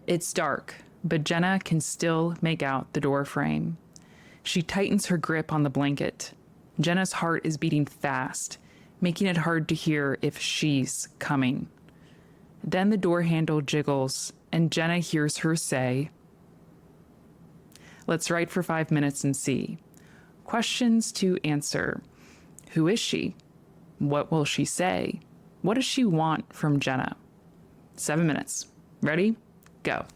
It's dark, but Jenna can still make out the door frame. She tightens her grip on the blanket. Jenna's heart is beating fast, making it hard to hear if she's coming. Then the door handle jiggles, and Jenna hears her say, "Let's write for 5 minutes and see. Questions to answer. Who is she? What will she say? What does she want from Jenna?" 7 minutes. Ready? Go.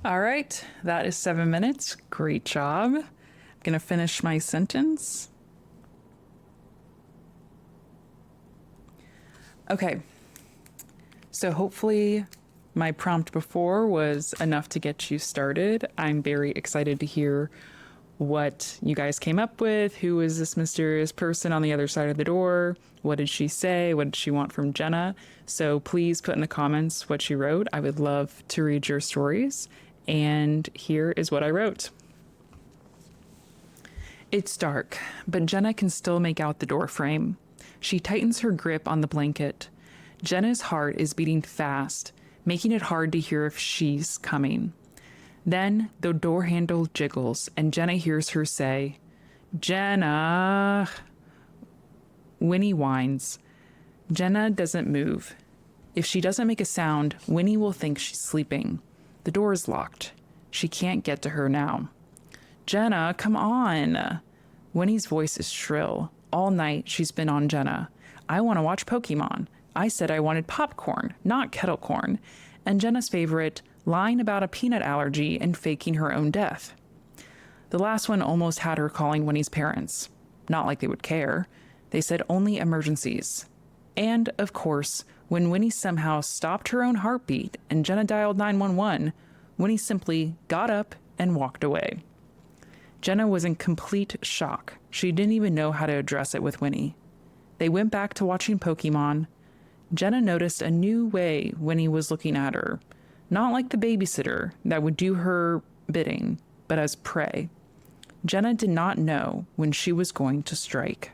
All right, that is 7 minutes. Great job. I'm going to finish my sentence. Okay, so hopefully my prompt before was enough to get you started. I'm very excited to hear what you guys came up with. Who is this mysterious person on the other side of the door? What did she say? What did she want from Jenna? So please put in the comments what you wrote. I would love to read your stories. And here is what I wrote. It's dark, but Jenna can still make out the door frame. She tightens her grip on the blanket. Jenna's heart is beating fast, making it hard to hear if she's coming. Then the door handle jiggles, and Jenna hears her say, "Jenna." Winnie whines. Jenna doesn't move. If she doesn't make a sound, Winnie will think she's sleeping. The door is locked. She can't get to her now. "Jenna, come on." Winnie's voice is shrill. All night she's been on Jenna. "I want to watch Pokemon. I said I wanted popcorn, not kettle corn." And Jenna's favorite, lying about a peanut allergy and faking her own death. The last one almost had her calling Winnie's parents. Not like they would care. They said only emergencies. And, of course, when Winnie somehow stopped her own heartbeat and Jenna dialed 911, Winnie simply got up and walked away. Jenna was in complete shock. She didn't even know how to address it with Winnie. They went back to watching Pokemon. Jenna noticed a new way Winnie was looking at her. Not like the babysitter that would do her bidding, but as prey. Jenna did not know when she was going to strike.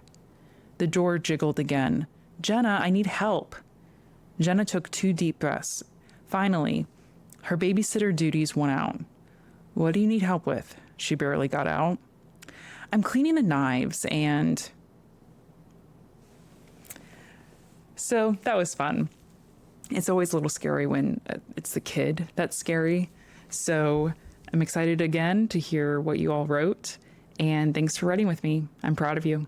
The door jiggled again. "Jenna, I need help." Jenna took 2 deep breaths. Finally, her babysitter duties won out. "What do you need help with?" She barely got out. "I'm cleaning the knives and..." So that was fun. It's always a little scary when it's the kid that's scary. So I'm excited again to hear what you all wrote. And thanks for writing with me. I'm proud of you.